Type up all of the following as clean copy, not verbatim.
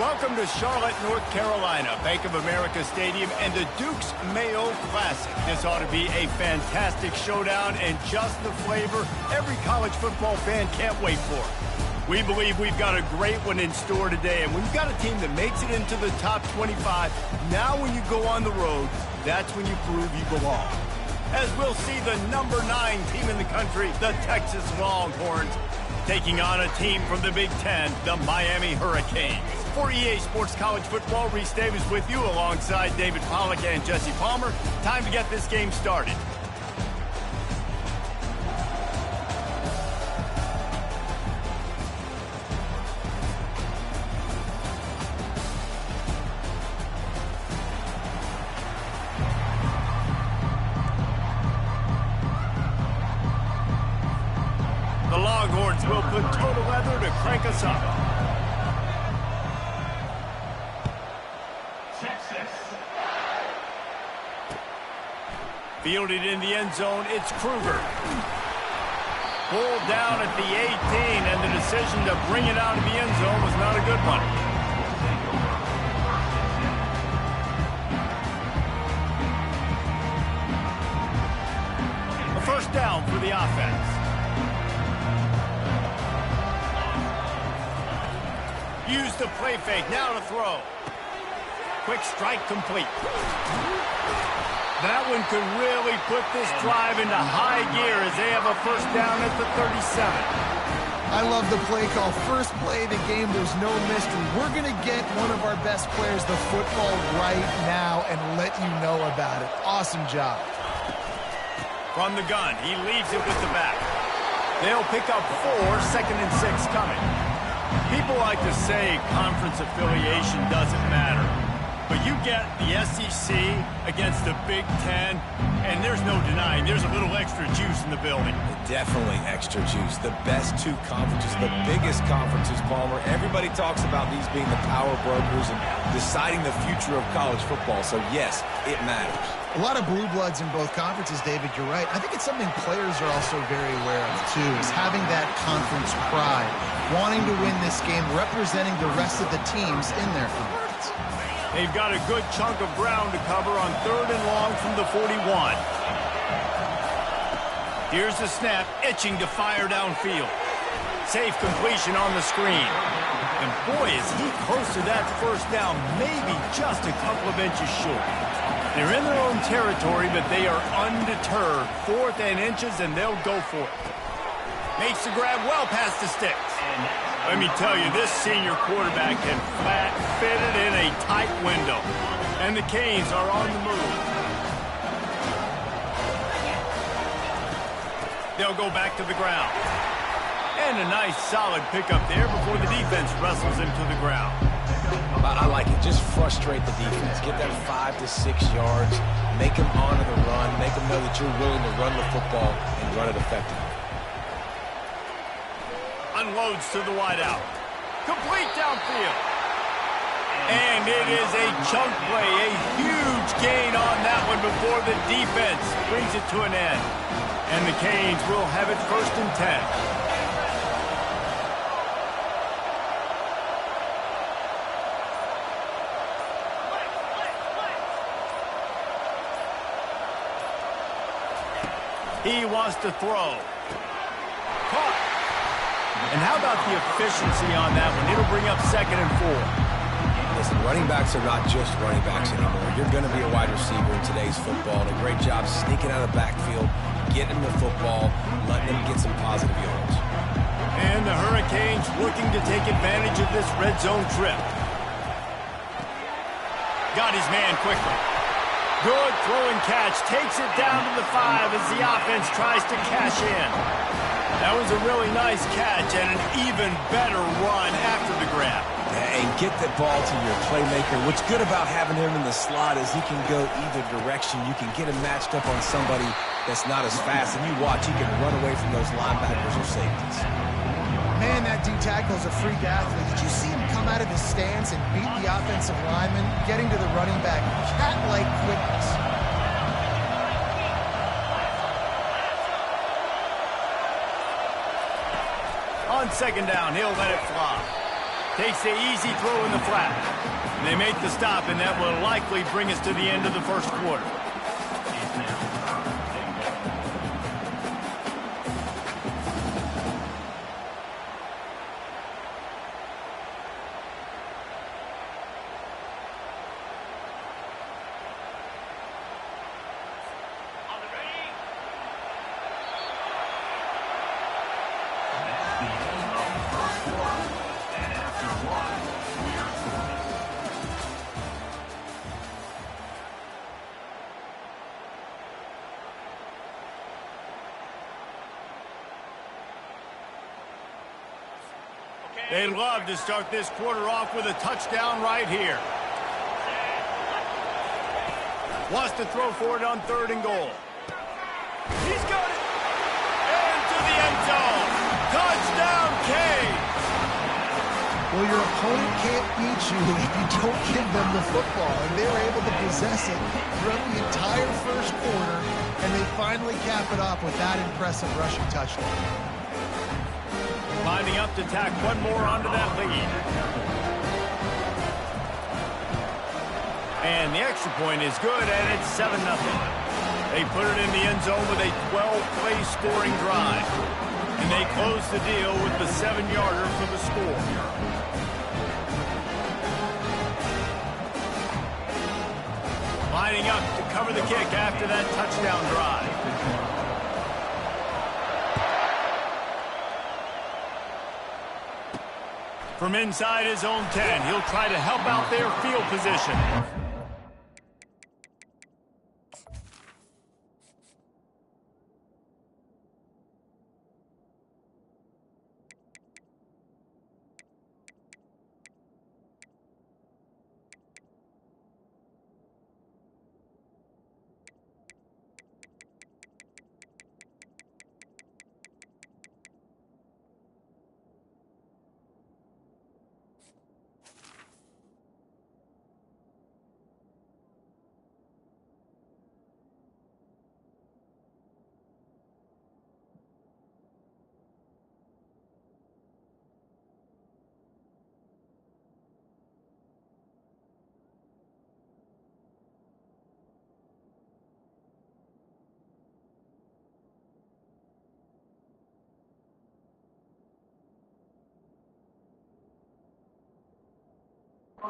Welcome to Charlotte, North Carolina, Bank of America Stadium, and the Duke's Mayo Classic. This ought to be a fantastic showdown and just the flavor every college football fan can't wait for. We believe we've got a great one in store today, and when you've got a team that makes it into the top 25, now when you go on the road, that's when you prove you belong. As we'll see the number 9 team in the country, the Texas Longhorns, taking on a team from the Big Ten, the Miami Hurricanes. For EA Sports College Football, Reese Davis with you alongside David Pollack and Jesse Palmer. Time to get this game started. The Longhorns will put total leather to crank us up. Fielded in the end zone, it's Kruger. Pulled down at the 18, and the decision to bring it out of the end zone was not a good one. A first down for the offense. Use the play fake, now to throw. Quick strike complete. That one could really put this drive into high gear as they have a first down at the 37. I love the play call. First play of the game, there's no mystery. We're going to get one of our best players the football right now and let you know about it. Awesome job. From the gun, he leaves it with the back. They'll pick up 4, 2nd and 6 coming. People like to say conference affiliation doesn't matter. But you get the SEC against the Big Ten, and there's no denying there's a little extra juice in the building. Definitely extra juice. The best 2 conferences, the biggest conferences, Palmer. Everybody talks about these being the power brokers and deciding the future of college football. So, yes, it matters. A lot of blue bloods in both conferences, David. You're right. I think it's something players are also very aware of, too, is having that conference pride, wanting to win this game, representing the rest of the teams in their conference. They've got a good chunk of ground to cover on 3rd and long from the 41. Here's the snap, itching to fire downfield. Safe completion on the screen. And boy, is he close to that first down, maybe just a couple of inches short. They're in their own territory, but they are undeterred. 4th and inches, and they'll go for it. Makes the grab well past the sticks. Let me tell you, this senior quarterback can flat fit it in a tight window. And the Canes are on the move. They'll go back to the ground. And a nice solid pickup there before the defense wrestles him to the ground. I like it. Just frustrate the defense. Get that 5 to 6 yards. Make them honor the run. Make them know that you're willing to run the football and run it effectively. Unloads to the wideout. Complete downfield. And it is a chunk play, a huge gain on that one before the defense brings it to an end. And the Canes will have it 1st and 10. He wants to throw. Caught. And how about the efficiency on that one? It'll bring up 2nd and 4. Listen, running backs are not just running backs anymore. You're going to be a wide receiver in today's football. And a great job sneaking out of the backfield, getting the football, letting them get some positive yards. And the Hurricanes looking to take advantage of this red zone trip. Got his man quickly. Good throw and catch. Takes it down to the 5 as the offense tries to cash in. That was a really nice catch and an even better run after the grab. And get the ball to your playmaker. What's good about having him in the slot is he can go either direction. You can get him matched up on somebody that's not as fast. And you watch, he can run away from those linebackers or safeties. Man, that D-tackle is a freak athlete. Did you see him come out of his stance and beat the offensive lineman, getting to the running back? Cat-like quickness. On 2nd down, he'll let it fly. Takes the easy throw in the flat. And they make the stop, and that will likely bring us to the end of the first quarter. They'd love to start this quarter off with a touchdown right here. Wants to throw for it on 3rd and goal. He's got it! Into the end zone! Touchdown, Kane! Well, your opponent can't beat you if you don't give them the football, and they were able to possess it throughout the entire first quarter, and they finally cap it off with that impressive rushing touchdown. Lining up to tack one more onto that lead. And the extra point is good, and it's 7-0. They put it in the end zone with a 12-play scoring drive. And they close the deal with the 7-yarder for the score. Lining up to cover the kick after that touchdown drive. From inside his own 10, he'll try to help out their field position.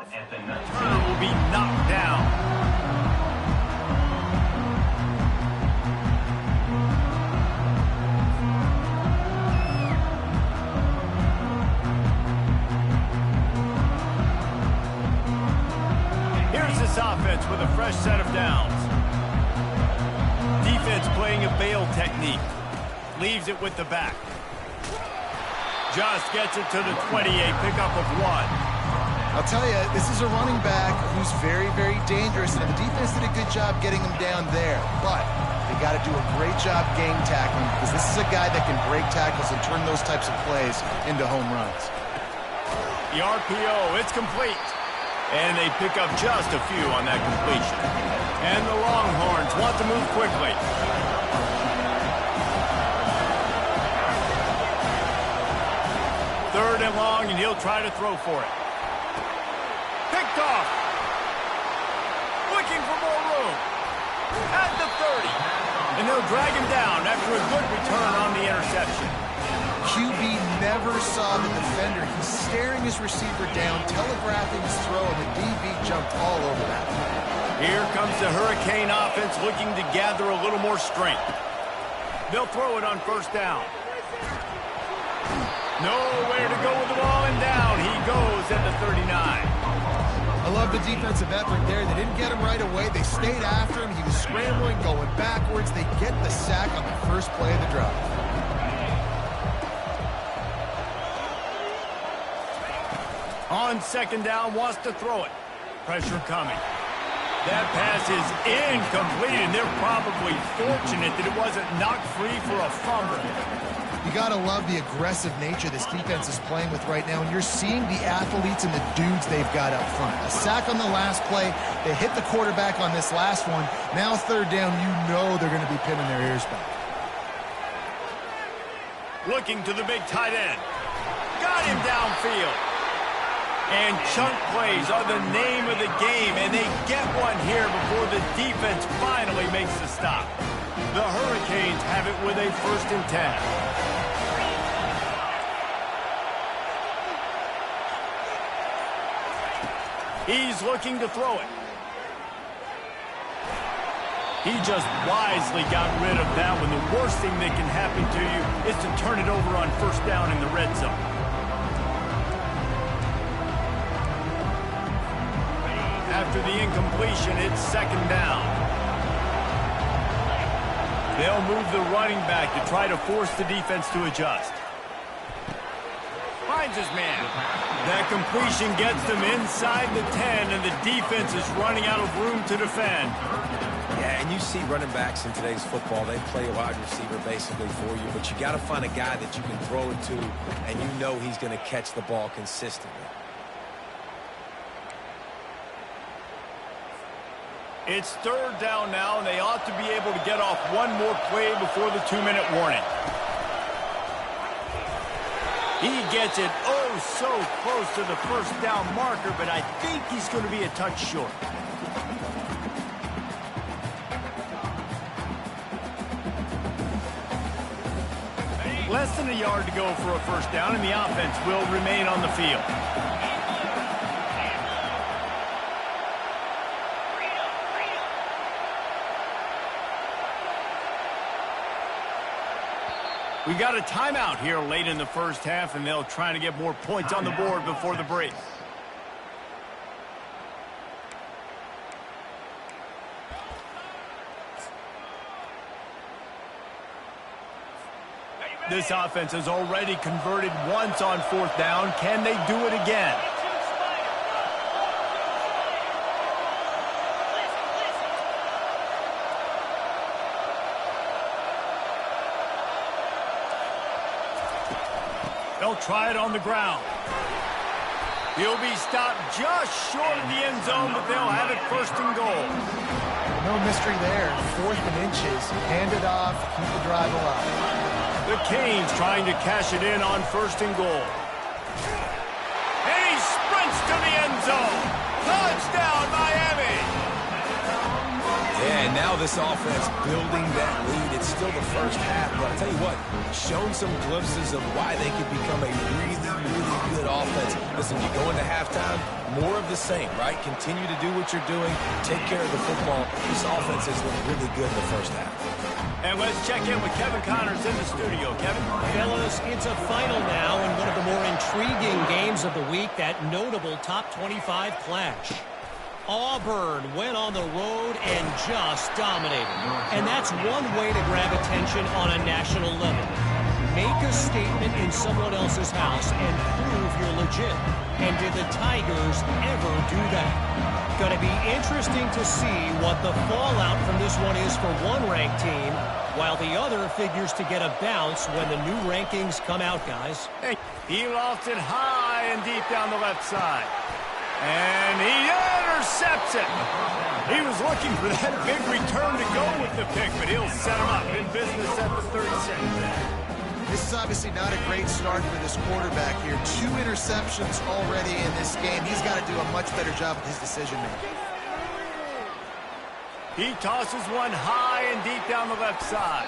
Turner will be knocked down. Here's this offense with a fresh set of downs. Defense playing a bail technique. Leaves it with the back. Just gets it to the 28, pickup of 1. I'll tell you, this is a running back who's very, very dangerous, and the defense did a good job getting him down there. But they got to do a great job game tackling, because this is a guy that can break tackles and turn those types of plays into home runs. The RPO, it's complete. And they pick up just a few on that completion. And the Longhorns want to move quickly. Third and long, and he'll try to throw for it. Picked off. Looking for more room. At the 30. And they'll drag him down after a good return on the interception. QB never saw the defender. He's staring his receiver down, telegraphing his throw, and the DB jumped all over that. Here comes the Hurricane offense looking to gather a little more strength. They'll throw it on 1st down. Nowhere to go with the ball, and down he goes at the 39. I love the defensive effort there. They didn't get him right away. They stayed after him. He was scrambling, going backwards. They get the sack on the first play of the drive. On 2nd down, wants to throw it. Pressure coming. That pass is incomplete, and they're probably fortunate that it wasn't knocked free for a fumble. You got to love the aggressive nature this defense is playing with right now, and you're seeing the athletes and the dudes they've got up front. A sack on the last play. They hit the quarterback on this last one. Now 3rd down, you know they're going to be pinning their ears back. Looking to the big tight end. Got him downfield. And chunk plays are the name of the game, and they get one here before the defense finally makes the stop. The Hurricanes have it with a 1st and 10. He's looking to throw it. He just wisely got rid of that one. The worst thing that can happen to you is to turn it over on 1st down in the red zone. After the incompletion, it's 2nd down. They'll move the running back to try to force the defense to adjust. Finds his man. That completion gets them inside the 10, and the defense is running out of room to defend. Yeah, and you see running backs in today's football, they play a wide receiver basically for you, but you got to find a guy that you can throw it to, and you know he's going to catch the ball consistently. It's 3rd down now, and they ought to be able to get off one more play before the 2-minute warning. He gets it so close to the 1st down marker, but I think he's going to be a touch short. Less than a yard to go for a 1st down, and the offense will remain on the field. We got a timeout here late in the 1st half, and they'll try to get more points on the board before the break. This offense has already converted once on 4th down. Can they do it again? They'll try it on the ground. He'll be stopped just short of the end zone, but they'll have it 1st and goal. No mystery there. 4th and inches. Hand it off. Keep the drive alive. The Canes trying to cash it in on 1st and goal. And he sprints to the end zone. Touchdown, Miami! Yeah, and now this offense building that lead. It's still the 1st half, but I'll tell you what, shown some glimpses of why they could become a really, really good offense. Listen, you go into halftime, more of the same, right? Continue to do what you're doing, take care of the football. This offense has looked really good in the 1st half. And let's check in with Kevin Connors in the studio. Kevin? Fellas, it's a final now in one of the more intriguing games of the week, that notable top 25 clash. Auburn went on the road and just dominated. And that's one way to grab attention on a national level. Make a statement in someone else's house and prove you're legit. And did the Tigers ever do that? Going to be interesting to see what the fallout from this one is for one ranked team, while the other figures to get a bounce when the new rankings come out, guys. Hey, he lost it high and deep down the left side. And he intercepts it. He was looking for that big return to go with the pick, but he'll set him up in business at the 36. This is obviously not a great start for this quarterback here. 2 interceptions already in this game. He's got to do a much better job with his decision-making. He tosses one high and deep down the left side.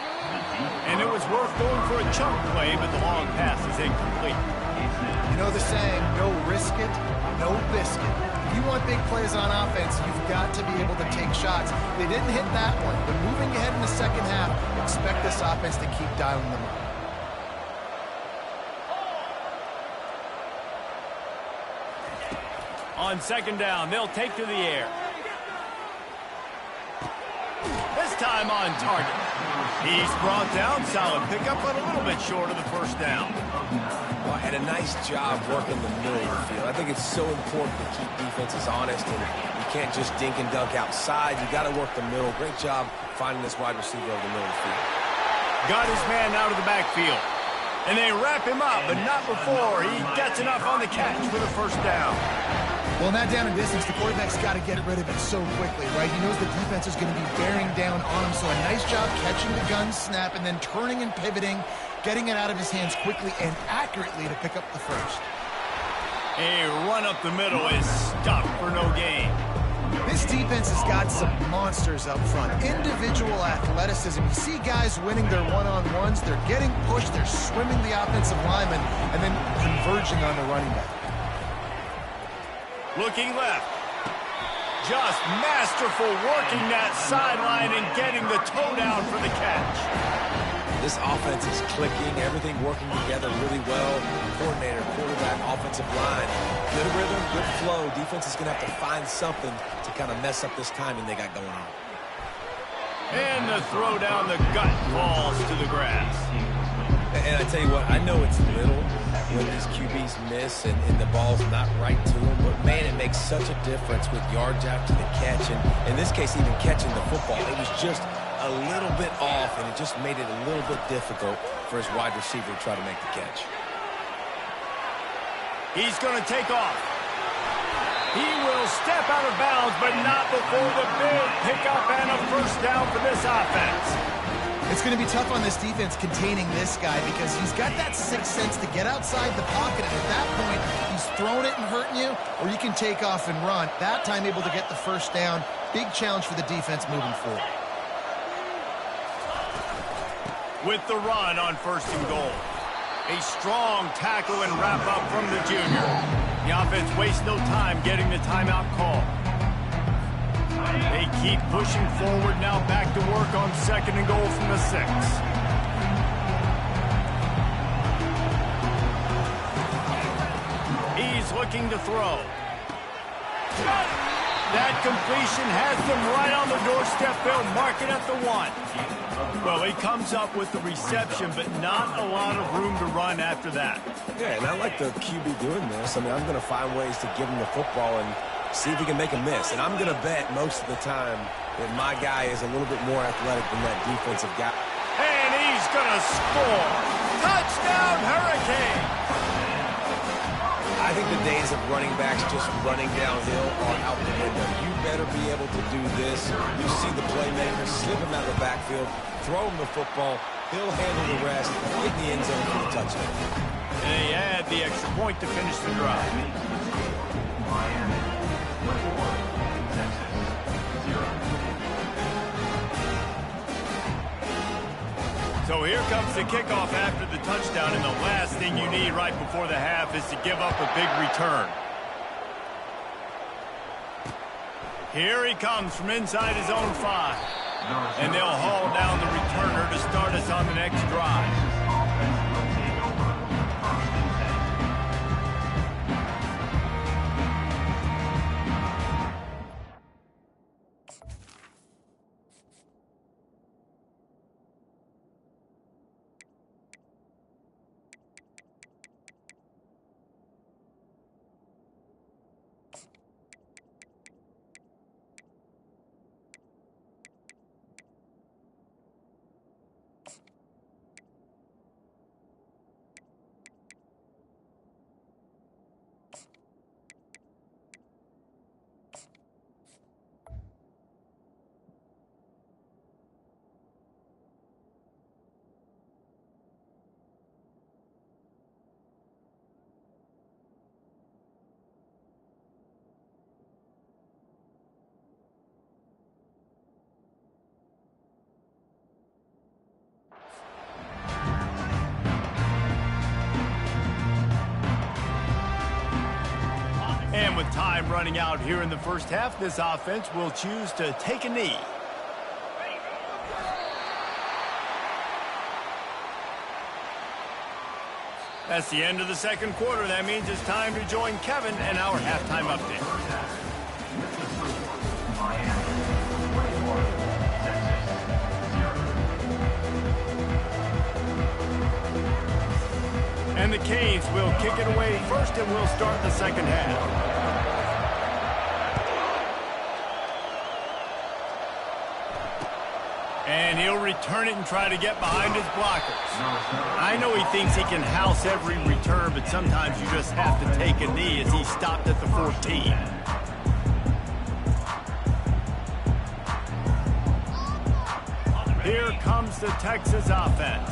And it was worth going for a chunk play, but the long pass is incomplete. You know the saying, no risk it, no biscuit. If you want big plays on offense, you've got to be able to take shots. They didn't hit that one, but moving ahead in the 2nd half, expect this offense to keep dialing them up. On 2nd down, they'll take to the air. This time on target. He's brought down, solid pickup, but a little bit short of the 1st down. Well, had a nice job working the middle of the field. I think it's so important to keep defenses honest, and you can't just dink and dunk outside. You got to work the middle. Great job finding this wide receiver over the middle of the field. Got his man out of the backfield. And they wrap him up, but not before he gets enough on the catch for the 1st down. Well, in that down and distance, the quarterback's got to get rid of it so quickly, right? He knows the defense is going to be bearing down on him, so a nice job catching the gun snap and then turning and pivoting, getting it out of his hands quickly and accurately to pick up the 1st. A run up the middle is stuck for no gain. This defense has got some monsters up front. Individual athleticism. You see guys winning their one-on-ones. They're getting pushed. They're swimming the offensive lineman and then converging on the running back. Looking left. Just masterful working that sideline and getting the toe down for the catch. This offense is clicking, everything working together really well. Coordinator, quarterback, offensive line. Good rhythm, good flow. Defense is going to have to find something to kind of mess up this timing they got going on. And the throw down the gut falls to the grass. And I tell you what, I know it's little when these QBs miss and the ball's not right to them, but man, it makes such a difference with yards after the catch. And in this case, even catching the football, it was just a little bit off, and it just made it a little bit difficult for his wide receiver to try to make the catch. He's going to take off. He will step out of bounds, but not before the big pickup and a first down for this offense. It's going to be tough on this defense containing this guy because he's got that sixth sense to get outside the pocket, and at that point, he's throwing it and hurting you, or you can take off and run. That time able to get the first down. Big challenge for the defense moving forward. With the run on first and goal. A strong tackle and wrap up from the junior. The offense wastes no time getting the timeout call. They keep pushing forward now, back to work on second and goal from the 6. He's looking to throw. That completion has them right on the doorstep. They'll mark it at the 1. Well, he comes up with the reception, but not a lot of room to run after that. Yeah, and I like the QB doing this. I mean, I'm going to find ways to give him the football and see if he can make a miss. And I'm going to bet most of the time that my guy is a little bit more athletic than that defensive guy. And he's going to score. Touchdown, Hurricane! I think the days of running backs just running downhill are out the window. You better be able to do this. You see the playmaker, slip him out of the backfield, throw him the football, he'll handle the rest, get in the end zone for the touchdown. And they add the extra point to finish the drive. So here comes the kickoff after the touchdown, and the last thing you need right before the half is to give up a big return. Here he comes from inside his own 5. And they'll haul down the returner to start us on the next drive. And with time running out here in the first half, this offense will choose to take a knee. That's the end of the second quarter. That means it's time to join Kevin and our halftime update. And the Canes will kick it away first, and we'll start the second half. And he'll return it and try to get behind his blockers. I know he thinks he can house every return, but sometimes you just have to take a knee as he stopped at the 14. Here comes the Texas offense.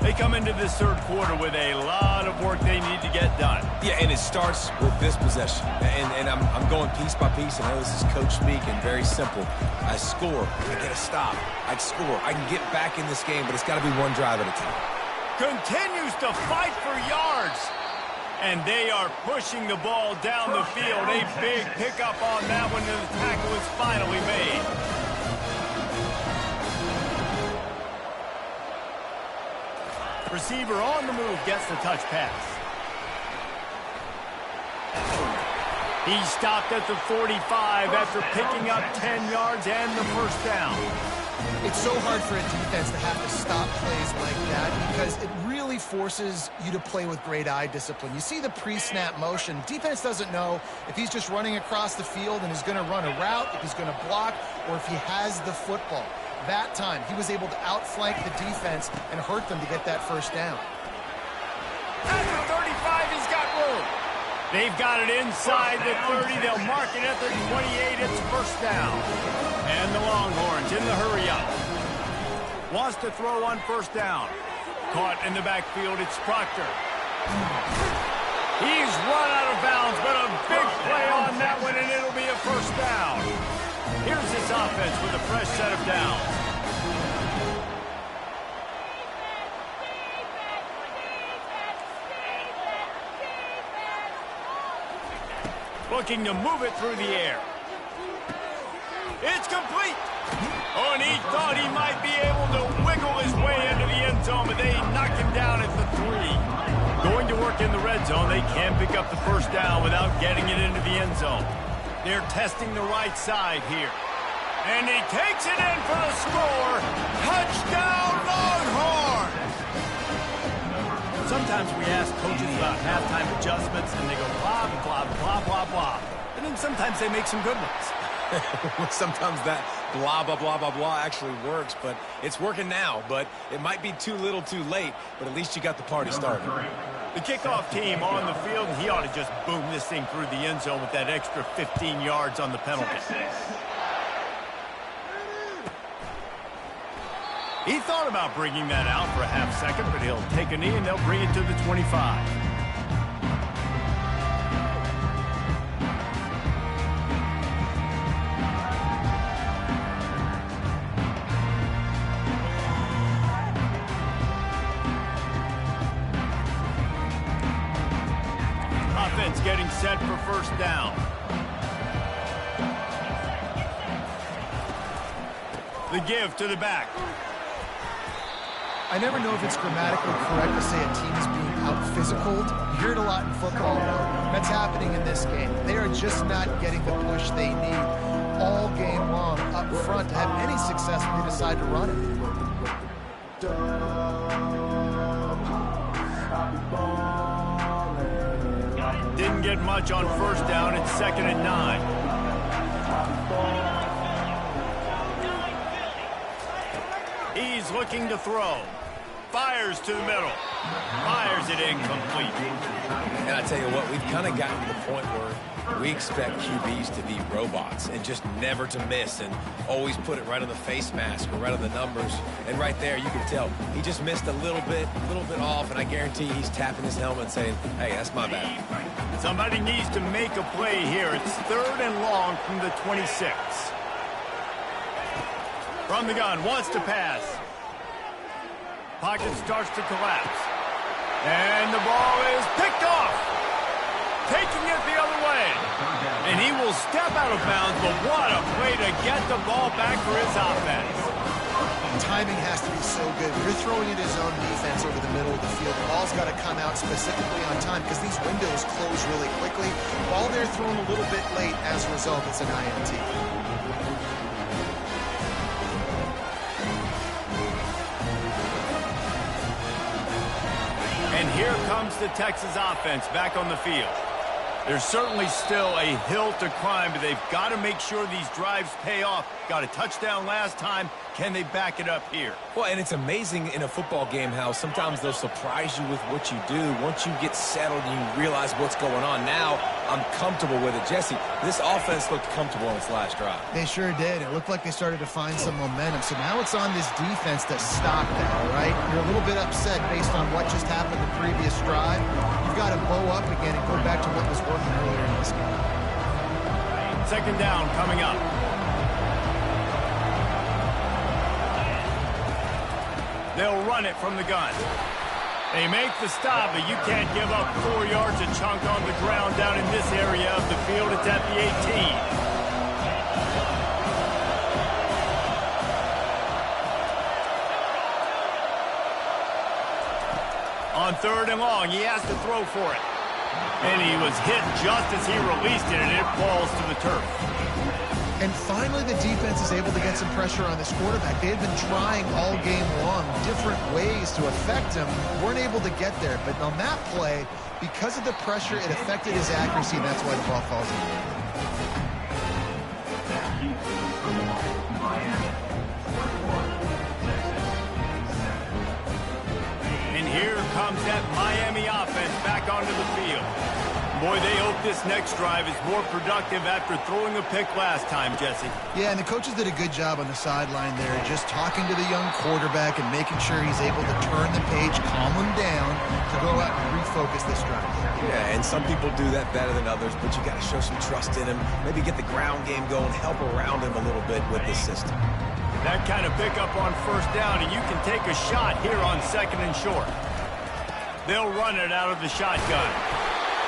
They come into this third quarter with a lot of work they need to get done. Yeah, and it starts with this possession. And I'm going piece by piece. I know this is coach speak and very simple. I score. I get a stop. I score. I can get back in this game, but it's got to be one drive at a time. Continues to fight for yards. And they are pushing the ball down the field. A big pickup on that one, and the tackle is finally made. Receiver on the move gets the touch pass. He stopped at the 45 after picking up 10 yards and the first down. It's so hard for a defense to have to stop plays like that because it really forces you to play with great eye discipline. You see the pre-snap motion. Defense doesn't know if he's just running across the field and is going to run a route, if he's going to block, or if he has the football. That time, he was able to outflank the defense and hurt them to get that first down. At the 35, he's got room. They've got it inside the 30. They'll mark it at the 28. It's first down. And the Longhorns in the hurry-up. Wants to throw on first down. Caught in the backfield. It's Proctor. He's run out of bounds, but a big play on that one, and it'll be a first down. Here's this offense with a fresh set of downs. Looking to move it through the air. It's complete. Oh, and he thought he might be able to wiggle his way into the end zone, but they knocked him down at the 3. Going to work in the red zone, they can pick up the first down without getting it into the end zone. They're testing the right side here. And he takes it in for the score. Touchdown, Longhorns! Sometimes we ask coaches about halftime adjustments, and they go blah, blah, blah, blah, blah. And then sometimes they make some good ones. Sometimes that blah, blah, blah, blah, blah actually works, but it's working now. But it might be too little too late, but at least you got the party started. The kickoff team on the field, and he ought to just boom this thing through the end zone with that extra 15 yards on the penalty. He thought about bringing that out for a half second, but he'll take a knee and they'll bring it to the 25. Offense getting set for first down. The give to the back. I never know if it's grammatically correct to say a team is being out-physicaled. You hear it a lot in football, though. That's happening in this game. They are just not getting the push they need all game long up front to have any success when they decide to run it. Didn't get much on first down. It's 2nd and 9. He's looking to throw. Fires to the middle. Fires it incomplete. And I tell you what, we've kind of gotten to the point where we expect QBs to be robots and just never to miss and always put it right on the face mask or right on the numbers. And right there, you can tell he just missed a little bit off, and I guarantee he's tapping his helmet and saying, hey, that's my bad. Somebody needs to make a play here. It's 3rd and long from the 26. From the gun, wants to pass. Pocket starts to collapse. And the ball is picked off. Taking it the other way. And he will step out of bounds, but what a play to get the ball back for his offense. Timing has to be so good. You're throwing at his own defense over the middle of the field. The ball's got to come out specifically on time because these windows close really quickly. Ball there thrown a little bit late. As a result, it's an INT. And here comes the Texas offense back on the field. There's certainly still a hill to climb, but they've got to make sure these drives pay off. Got a touchdown last time. Can they back it up here? Well, and it's amazing in a football game how sometimes they'll surprise you with what you do. Once you get settled and you realize what's going on, now I'm comfortable with it. Jesse, this offense looked comfortable in its last drive. They sure did. It looked like they started to find some momentum. So now it's on this defense to stop that, all right? You're a little bit upset based on what just happened the previous drive. You've got to bow up again and go back to what was working earlier in this game. Second down coming up. They'll run it from the gun. They make the stop, but you can't give up 4 yards a chunk on the ground down in this area of the field. It's at the 18. On 3rd and long, he has to throw for it. And he was hit just as he released it, and it falls to the turf. And finally, the defense is able to get some pressure on this quarterback. They had been trying all game long different ways to affect him. Weren't able to get there. But on that play, because of the pressure, it affected his accuracy, and that's why the ball falls in. And here comes that Miami offense back onto the field. Boy, they hope this next drive is more productive after throwing a pick last time, Jesse. Yeah, and the coaches did a good job on the sideline there, just talking to the young quarterback and making sure he's able to turn the page, calm him down, to go out and refocus this drive. Yeah, and some people do that better than others, but you got to show some trust in him, maybe get the ground game going, help around him a little bit with this system. That kind of pickup on 1st down, and you can take a shot here on 2nd and short. They'll run it out of the shotgun.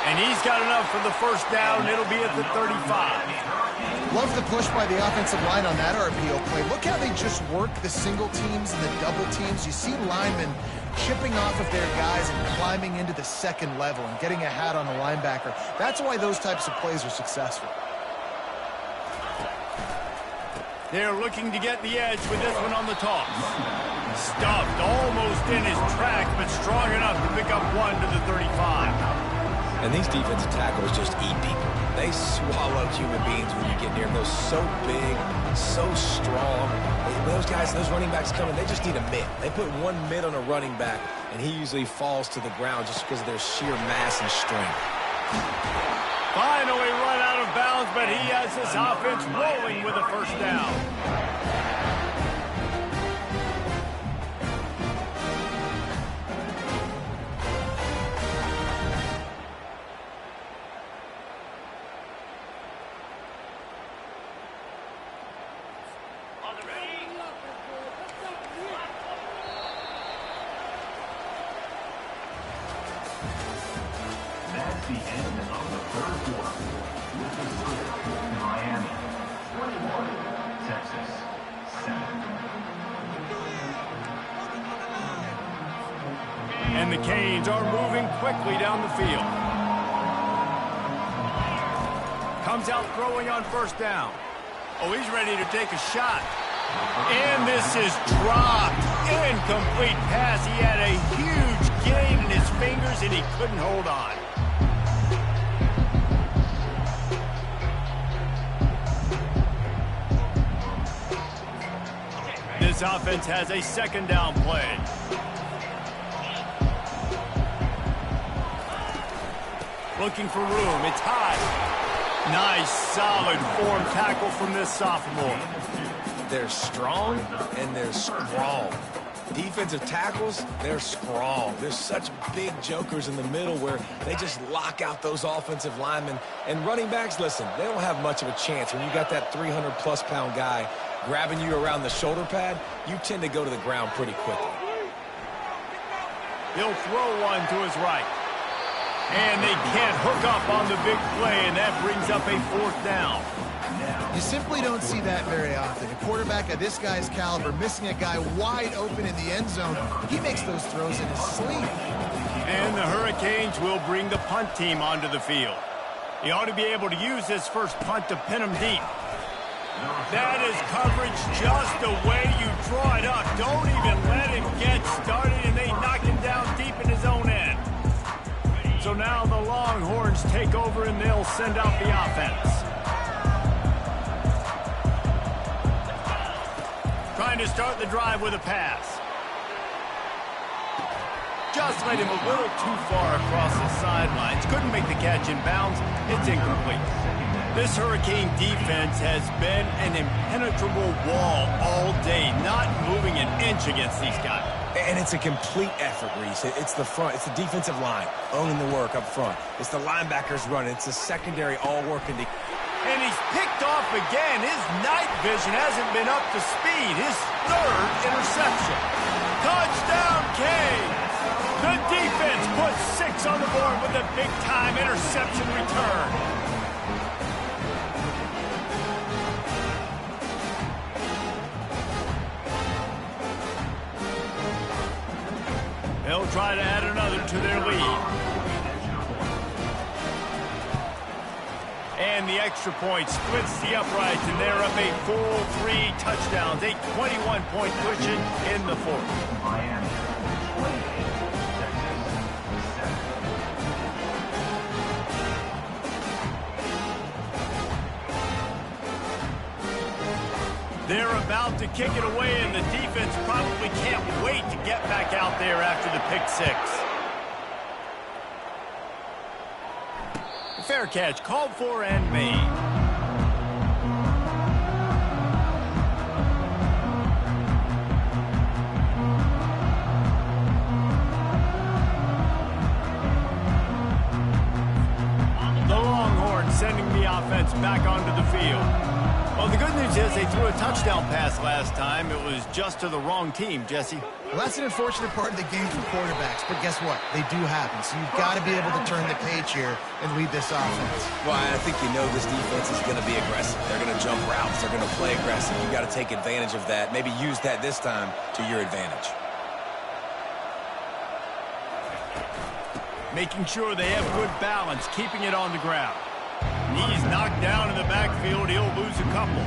And he's got enough for the 1st down. It'll be at the 35. Love the push by the offensive line on that RPO play. Look how they just work the single teams and the double teams. You see linemen chipping off of their guys and climbing into the 2nd level and getting a hat on the linebacker. That's why those types of plays are successful. They're looking to get the edge with this one on the toss. Stuffed almost in his tracks, but strong enough to pick up 1 to the 35. And these defensive tackles just eat people. They swallow human beings when you get near them. They're so big, so strong. Those guys, those running backs coming, they just need a mid. They put 1 mid on a running back, and he usually falls to the ground just because of their sheer mass and strength. Finally run out of bounds, but he has this offense rolling with a 1st down. That's the end of the 3rd quarter. With the score, Miami 21, Texas 7. And the Canes are moving quickly down the field. Comes out throwing on 1st down. Oh, he's ready to take a shot. And this is dropped. Incomplete pass. He had a huge gain in his fingers, and he couldn't hold on. This offense has a 2nd down play. Looking for room. It's high. Nice, solid form tackle from this sophomore. They're strong and they're strong. Defensive tackles, they're strong. There's such big jokers in the middle where they just lock out those offensive linemen. And running backs, listen, they don't have much of a chance. When you got that 300-plus pound guy grabbing you around the shoulder pad, you tend to go to the ground pretty quickly. He'll throw one to his right. And they can't hook up on the big play, and that brings up a 4th down. You simply don't see that very often. A quarterback of this guy's caliber missing a guy wide open in the end zone. He makes those throws in his sleep. And the Hurricanes will bring the punt team onto the field. He ought to be able to use this first punt to pin him deep. That is coverage just the way you draw it up. Don't even let him get started, and they knock him down deep in his own end. So now the Longhorns take over and they'll send out the offense. Trying to start the drive with a pass. Just led him a little too far across the sidelines. Couldn't make the catch in bounds. It's incomplete. This Hurricane defense has been an impenetrable wall all day, not moving an inch against these guys. And it's a complete effort, Reese. It's the front. It's the defensive line owning the work up front. It's the linebackers running. It's the secondary all working together. And he's picked off again. His night vision hasn't been up to speed. His third interception. Touchdown, Canes! The defense puts 6 on the board with a big-time interception return. They'll try to add another to their lead. And the extra point splits the uprights, and they're up a full 3 touchdowns, a 21-point cushion in the fourth. Miami, 28, Texas, 7. They're about to kick it away, and the defense probably can't wait to get back out there after the pick 6. Fair catch, called for and made. The Longhorns sending the offense back onto the field. Well, the good news is they threw a touchdown pass last time. It was just to the wrong team, Jesse. Well, that's an unfortunate part of the game for quarterbacks, but guess what? They do happen, so you've got to be able to turn the page here and lead this offense. Well, I think you know this defense is going to be aggressive. They're going to jump routes. They're going to play aggressive. You've got to take advantage of that. Maybe use that this time to your advantage. Making sure they have good balance, keeping it on the ground. He's knocked down in the backfield. He'll lose a couple.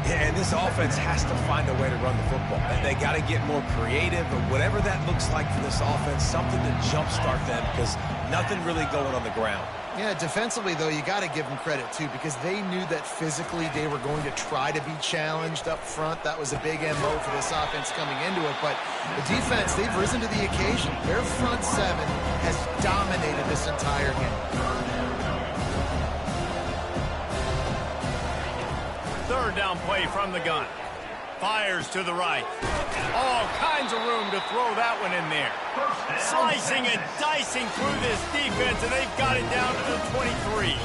Yeah, and this offense has to find a way to run the football. And they got to get more creative, or whatever that looks like for this offense, something to jumpstart them, because nothing really going on the ground. Yeah, defensively, though, you got to give them credit, too, because they knew that physically they were going to try to be challenged up front. That was a big MO for this offense coming into it. But the defense, they've risen to the occasion. Their front 7 has dominated this entire game. Third down play from the gun. Fires to the right. All kinds of room to throw that one in there. Slicing and dicing through this defense, and they've got it down to the 23.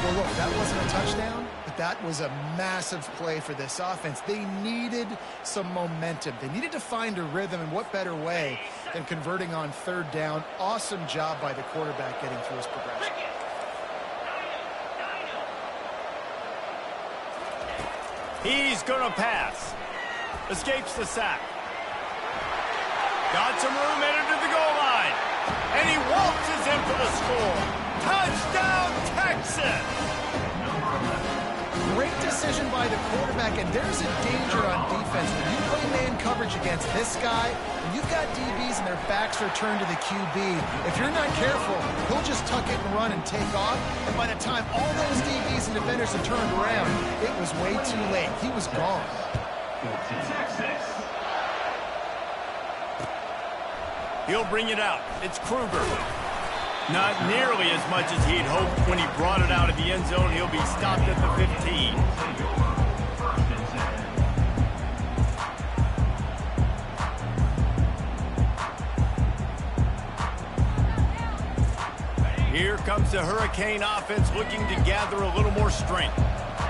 Well, look, that wasn't a touchdown, but that was a massive play for this offense. They needed some momentum. They needed to find a rhythm, and what better way than converting on third down. Awesome job by the quarterback getting through his progression. He's going to pass. Escapes the sack. Got some room headed to the goal line. And he waltzes in for the score. Touchdown, Texas! Great decision by the quarterback, and there's a danger on defense. When you play man coverage against this guy, when you've got DBs and their backs are turned to the QB, if you're not careful, he'll just tuck it and run and take off. And by the time all those DBs and defenders have turned around, it was way too late. He was gone. Texas. He'll bring it out. It's Kruger. Not nearly as much as he'd hoped when he brought it out of the end zone. He'll be stopped at the 15. Here comes the Hurricane offense looking to gather a little more strength.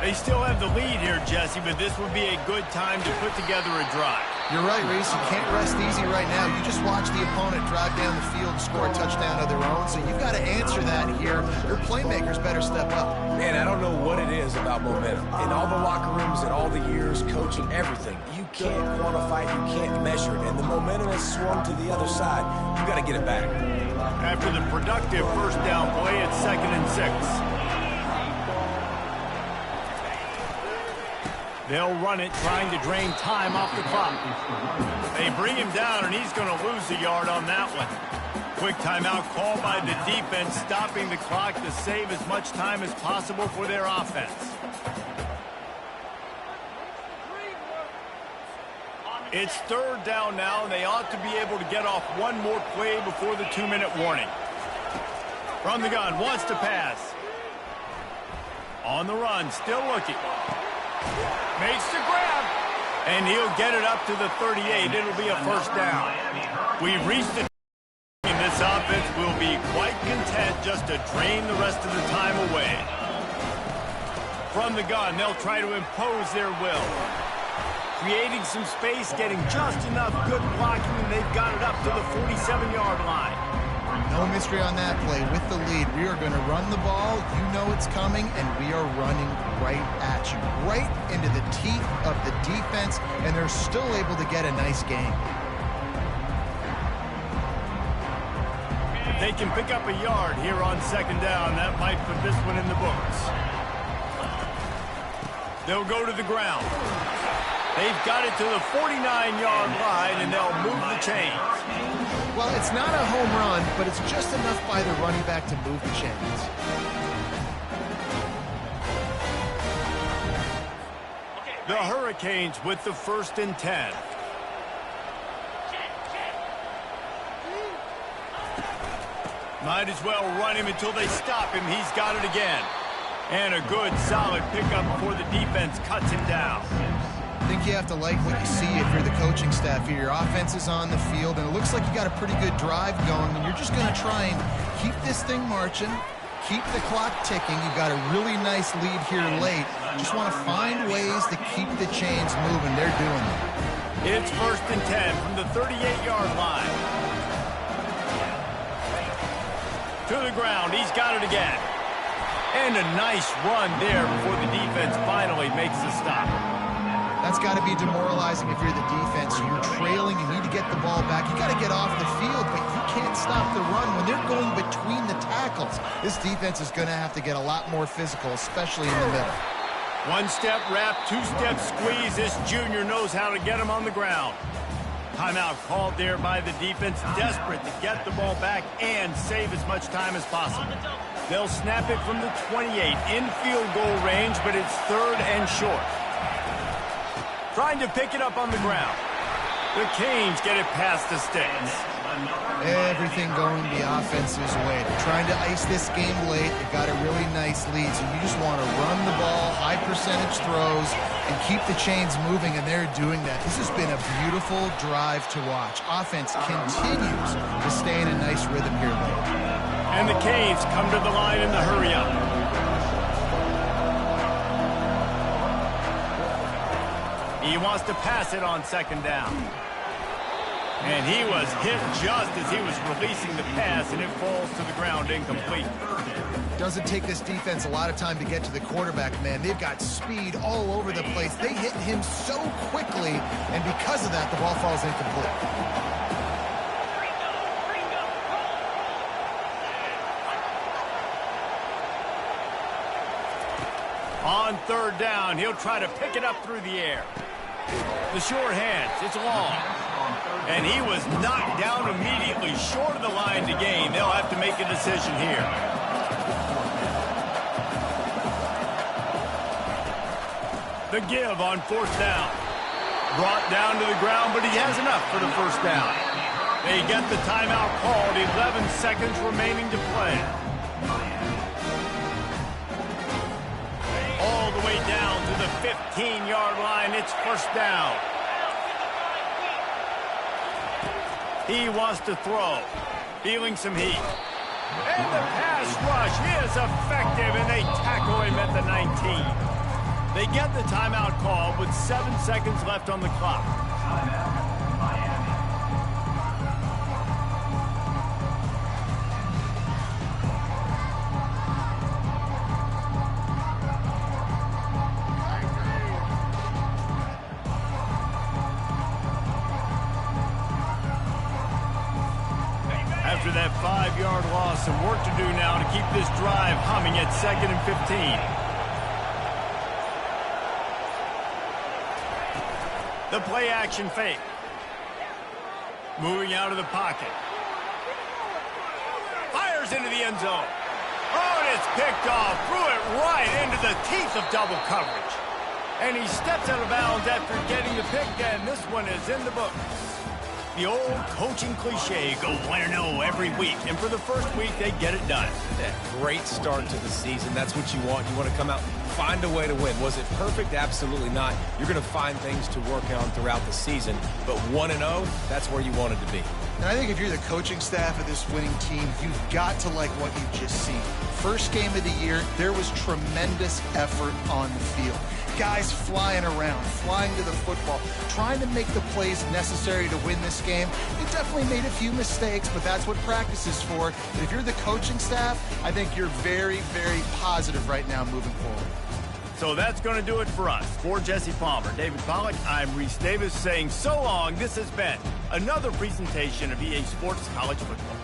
They still have the lead here, Jesse, but this would be a good time to put together a drive. You're right, Reese. You can't rest easy right now. You just watch the opponent drive down the field and score a touchdown of their own, so you've got to answer that here. Your playmakers better step up. Man, I don't know what it is about momentum. In all the locker rooms and all the years, coaching, everything, you can't quantify it, you can't measure it, and the momentum has swung to the other side. You got to get it back. After the productive first down play, it's 2nd and 6. They'll run it, trying to drain time off the clock. They bring him down, and he's going to lose a yard on that one. Quick timeout called by the defense, stopping the clock to save as much time as possible for their offense. It's third down now, and they ought to be able to get off one more play before the 2-minute warning. From the gun, wants to pass. On the run, still looking. Makes the grab. And he'll get it up to the 38. It'll be a first down. We've reached the... This offense will be quite content just to drain the rest of the time away. From the gun, they'll try to impose their will. Creating some space, getting just enough good blocking, and they've got it up to the 47-yard line. No mystery on that play. With the lead, we are going to run the ball. You know it's coming, and we are running right at you, right into the teeth of the defense, and they're still able to get a nice gain. They can pick up a yard here on second down. That might put this one in the books. They'll go to the ground. They've got it to the 49-yard line, and they'll move the chains. Well, it's not a home run, but it's just enough by the running back to move the chains. The Hurricanes with the 1st and 10. Might as well run him until they stop him. He's got it again. And a good, solid pickup before the defense cuts him down. I think you have to like what you see if you're the coaching staff here. Your offense is on the field, and it looks like you got a pretty good drive going, and you're just going to try and keep this thing marching, keep the clock ticking. You've got a really nice lead here late. Just want to find ways to keep the chains moving. They're doing it. It's 1st and 10 from the 38-yard line. To the ground. He's got it again. And a nice run there before the defense finally makes the stop. That's got to be demoralizing if you're the defense. You're trailing. You need to get the ball back. You got to get off the field, but you can't stop the run. When they're going between the tackles, this defense is going to have to get a lot more physical, especially in the middle. One-step wrap, two-step squeeze. This junior knows how to get him on the ground. Timeout called there by the defense, desperate to get the ball back and save as much time as possible. They'll snap it from the 28 in field goal range, but it's 3rd and short. Trying to pick it up on the ground. The Canes get it past the sticks. Everything going the offense's way. They're trying to ice this game late. They've got a really nice lead, so you just want to run the ball, high percentage throws, and keep the chains moving, and they're doing that. This has been a beautiful drive to watch. Offense continues to stay in a nice rhythm here late. And the Canes come to the line in the hurry-up. He wants to pass it on second down. And he was hit just as he was releasing the pass, and it falls to the ground incomplete. Doesn't take this defense a lot of time to get to the quarterback, man. They've got speed all over the place. They hit him so quickly, and because of that, the ball falls incomplete. On third down, he'll try to pick it up through the air. The short hands, it's long. And he was knocked down immediately short of the line to gain. They'll have to make a decision here. The give on 4th down. Brought down to the ground, but he has enough for the first down. They get the timeout called, 11 seconds remaining to play. All the way down to the 15-yard line. It's first down. He wants to throw. Feeling some heat. And the pass rush is effective, and they tackle him at the 19. They get the timeout call with 7 seconds left on the clock. After that 5-yard loss, some work to do now to keep this drive humming at 2nd and 15. The play action fake. Moving out of the pocket. fires into the end zone. Oh, and it's picked off. Threw it right into the teeth of double coverage. And he steps out of bounds after getting the pick, and this one is in the book. The old coaching cliche, go 1-0 every week. And for the first week, they get it done. Yeah, great start to the season. That's what you want. You want to come out, find a way to win. Was it perfect? Absolutely not. You're going to find things to work on throughout the season. But 1-0, that's where you wanted to be. And I think if you're the coaching staff of this winning team, you've got to like what you've just seen. First game of the year, there was tremendous effort on the field. Guys flying around, flying to the football, trying to make the plays necessary to win this game. They definitely made a few mistakes, but that's what practice is for. And if you're the coaching staff, I think you're very, very positive right now moving forward. So that's going to do it for us. For Jesse Palmer, David Pollack, I'm Reese Davis saying so long. This has been another presentation of EA Sports College Football.